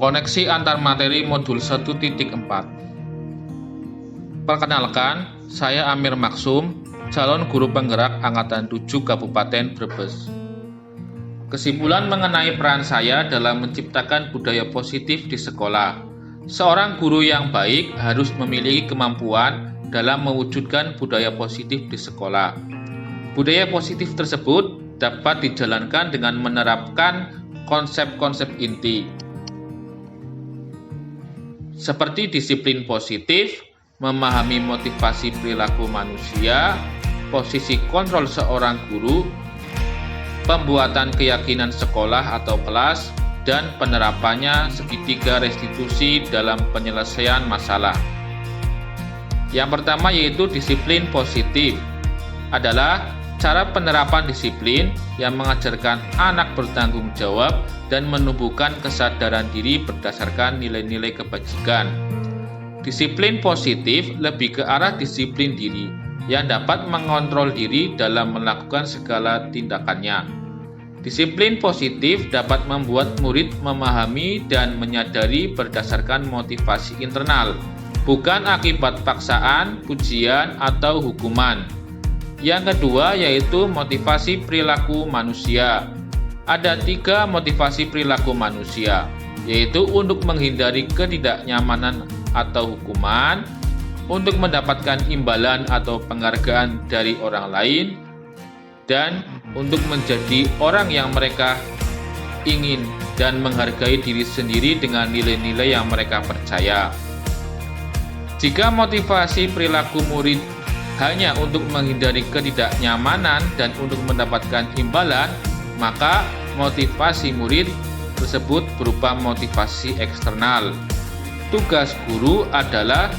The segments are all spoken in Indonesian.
Koneksi antar materi modul 1.4. Perkenalkan, saya Amir Maksum, calon guru penggerak Angkatan 7 Kabupaten Brebes. Kesimpulan mengenai peran saya dalam menciptakan budaya positif di sekolah. Seorang guru yang baik harus memiliki kemampuan dalam mewujudkan budaya positif di sekolah. Budaya positif tersebut dapat dijalankan dengan menerapkan konsep-konsep inti seperti disiplin positif, memahami motivasi perilaku manusia, posisi kontrol seorang guru, pembuatan keyakinan sekolah atau kelas, dan penerapannya segitiga restitusi dalam penyelesaian masalah. Yang pertama yaitu disiplin positif adalah cara penerapan disiplin yang mengajarkan anak bertanggung jawab dan menumbuhkan kesadaran diri berdasarkan nilai-nilai kebajikan. Disiplin positif lebih ke arah disiplin diri yang dapat mengontrol diri dalam melakukan segala tindakannya. Disiplin positif dapat membuat murid memahami dan menyadari berdasarkan motivasi internal, bukan akibat paksaan, pujian, atau hukuman. Yang kedua yaitu motivasi perilaku manusia. Ada 3 motivasi perilaku manusia, yaitu untuk menghindari ketidaknyamanan atau hukuman, untuk mendapatkan imbalan atau penghargaan dari orang lain, dan untuk menjadi orang yang mereka ingin dan menghargai diri sendiri dengan nilai-nilai yang mereka percaya. Jika motivasi perilaku murid hanya untuk menghindari ketidaknyamanan dan untuk mendapatkan imbalan, maka motivasi murid tersebut berupa motivasi eksternal. Tugas guru adalah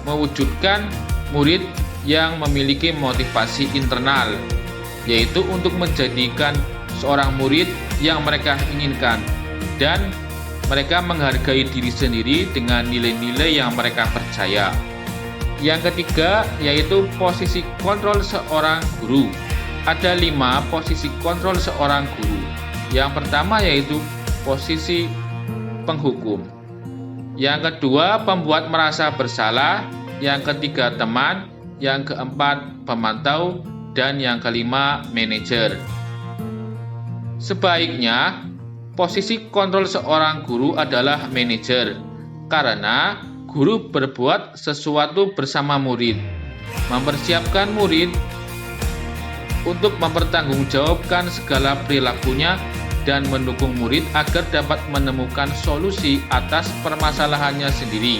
mewujudkan murid yang memiliki motivasi internal, yaitu untuk menjadikan seorang murid yang mereka inginkan dan mereka menghargai diri sendiri dengan nilai-nilai yang mereka percaya. Yang ketiga yaitu posisi kontrol seorang guru. Ada 5 posisi kontrol seorang guru. Yang pertama yaitu posisi penghukum. Yang kedua pembuat merasa bersalah. Yang ketiga teman. Yang keempat pemantau. Dan yang kelima manajer. Sebaiknya posisi kontrol seorang guru adalah manajer, karena guru berbuat sesuatu bersama murid, mempersiapkan murid untuk mempertanggungjawabkan segala perilakunya dan mendukung murid agar dapat menemukan solusi atas permasalahannya sendiri.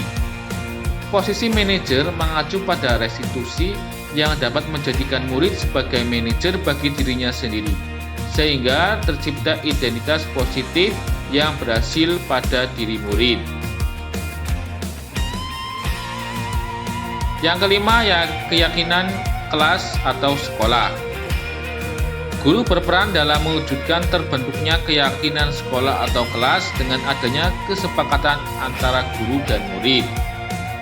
Posisi manajer mengacu pada restitusi yang dapat menjadikan murid sebagai manajer bagi dirinya sendiri, sehingga tercipta identitas positif yang berhasil pada diri murid. Yang kelima ya keyakinan kelas atau sekolah. Guru berperan dalam mewujudkan terbentuknya keyakinan sekolah atau kelas dengan adanya kesepakatan antara guru dan murid.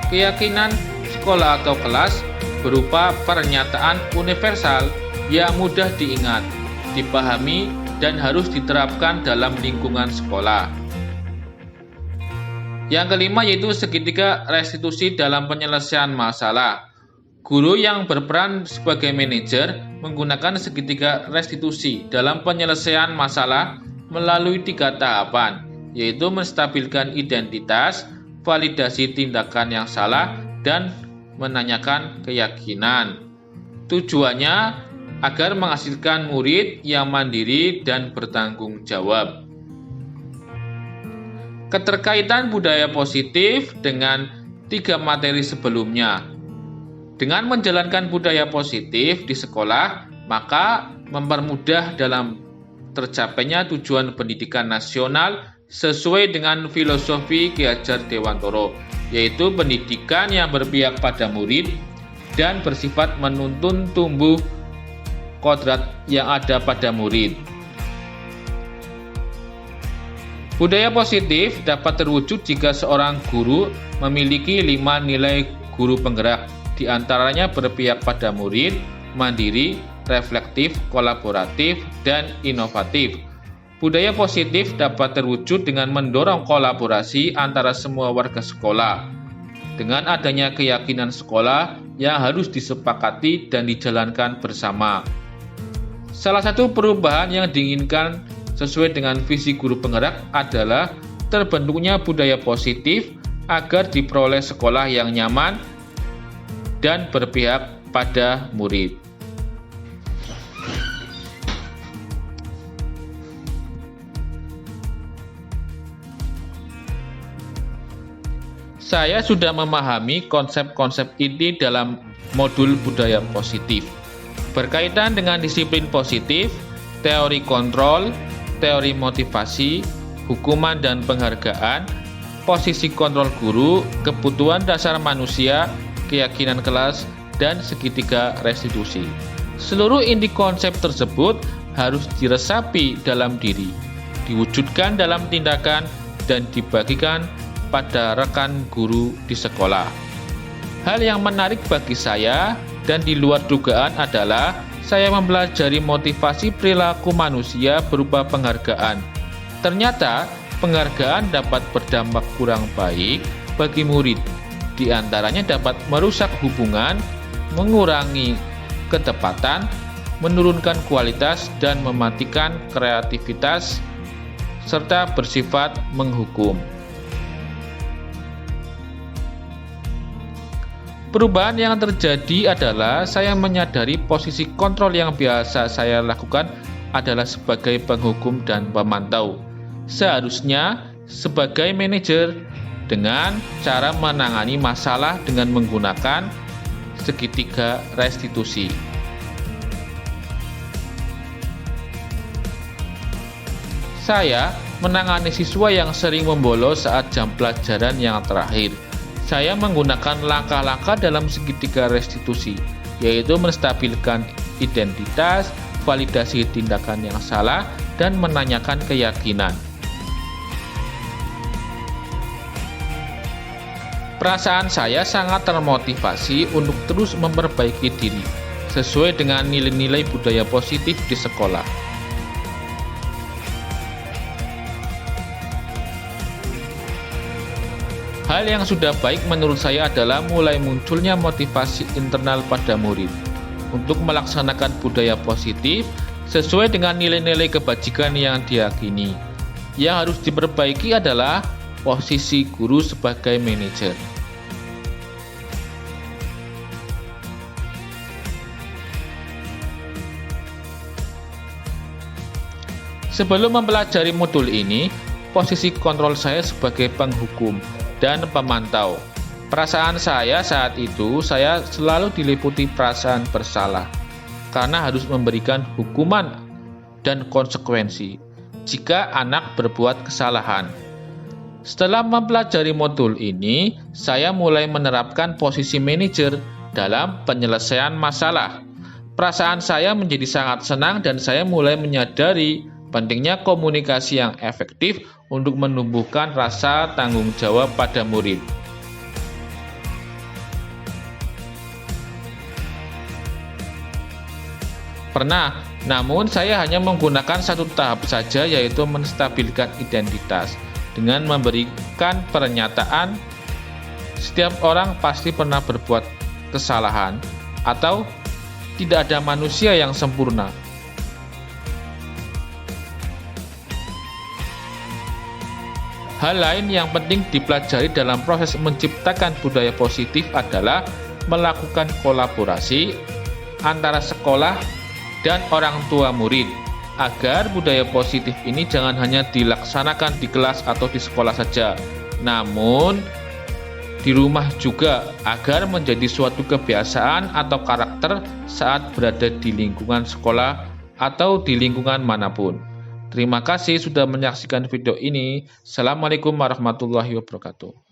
Keyakinan sekolah atau kelas berupa pernyataan universal yang mudah diingat, dipahami, dan harus diterapkan dalam lingkungan sekolah. Yang kelima yaitu segitiga restitusi dalam penyelesaian masalah. Guru yang berperan sebagai manajer menggunakan segitiga restitusi dalam penyelesaian masalah melalui 3 tahapan, yaitu menstabilkan identitas, validasi tindakan yang salah, dan menanyakan keyakinan. Tujuannya agar menghasilkan murid yang mandiri dan bertanggung jawab. Keterkaitan budaya positif dengan 3 materi sebelumnya. Dengan menjalankan budaya positif di sekolah, maka mempermudah dalam tercapainya tujuan pendidikan nasional sesuai dengan filosofi Ki Hajar Dewantoro, yaitu pendidikan yang berpihak pada murid dan bersifat menuntun tumbuh kodrat yang ada pada murid. Budaya positif dapat terwujud jika seorang guru memiliki 5 nilai guru penggerak, di antaranya berpihak pada murid, mandiri, reflektif, kolaboratif, dan inovatif. Budaya positif dapat terwujud dengan mendorong kolaborasi antara semua warga sekolah. Dengan adanya keyakinan sekolah yang harus disepakati dan dijalankan bersama. Salah satu perubahan yang diinginkan sesuai dengan visi guru penggerak adalah terbentuknya budaya positif agar diperoleh sekolah yang nyaman dan berpihak pada murid. Saya sudah memahami konsep-konsep ini dalam modul budaya positif. Berkaitan dengan disiplin positif, teori kontrol, teori motivasi, hukuman dan penghargaan, posisi kontrol guru, kebutuhan dasar manusia, keyakinan kelas, dan segitiga restitusi. Seluruh inti konsep tersebut harus diresapi dalam diri, diwujudkan dalam tindakan, dan dibagikan pada rekan guru di sekolah. Hal yang menarik bagi saya dan di luar dugaan adalah saya mempelajari motivasi perilaku manusia berupa penghargaan. Ternyata penghargaan dapat berdampak kurang baik bagi murid. Di antaranya dapat merusak hubungan, mengurangi ketepatan, menurunkan kualitas dan mematikan kreativitas serta bersifat menghukum. Perubahan yang terjadi adalah saya menyadari posisi kontrol yang biasa saya lakukan adalah sebagai penghukum dan pemantau. Seharusnya sebagai manajer dengan cara menangani masalah dengan menggunakan segitiga restitusi. Saya menangani siswa yang sering membolos saat jam pelajaran yang terakhir. Saya menggunakan langkah-langkah dalam segitiga restitusi, yaitu menstabilkan identitas, validasi tindakan yang salah, dan menanyakan keyakinan. Perasaan saya sangat termotivasi untuk terus memperbaiki diri, sesuai dengan nilai-nilai budaya positif di sekolah. Hal yang sudah baik menurut saya adalah mulai munculnya motivasi internal pada murid untuk melaksanakan budaya positif sesuai dengan nilai-nilai kebajikan yang diyakini. Yang harus diperbaiki adalah posisi guru sebagai manajer. Sebelum mempelajari modul ini, posisi kontrol saya sebagai penghukum dan pemantau. Perasaan saya saat itu, saya selalu diliputi perasaan bersalah karena harus memberikan hukuman dan konsekuensi jika anak berbuat kesalahan. Setelah mempelajari modul ini, saya mulai menerapkan posisi manajer dalam penyelesaian masalah. Perasaan saya menjadi sangat senang dan saya mulai menyadari pentingnya komunikasi yang efektif untuk menumbuhkan rasa tanggung jawab pada murid. Pernah, namun saya hanya menggunakan satu tahap saja, yaitu menstabilkan identitas. Dengan memberikan pernyataan, setiap orang pasti pernah berbuat kesalahan, atau tidak ada manusia yang sempurna. Hal lain yang penting dipelajari dalam proses menciptakan budaya positif adalah melakukan kolaborasi antara sekolah dan orang tua murid, agar budaya positif ini jangan hanya dilaksanakan di kelas atau di sekolah saja, namun di rumah juga, agar menjadi suatu kebiasaan atau karakter saat berada di lingkungan sekolah atau di lingkungan manapun. Terima kasih sudah menyaksikan video ini. Assalamualaikum warahmatullahi wabarakatuh.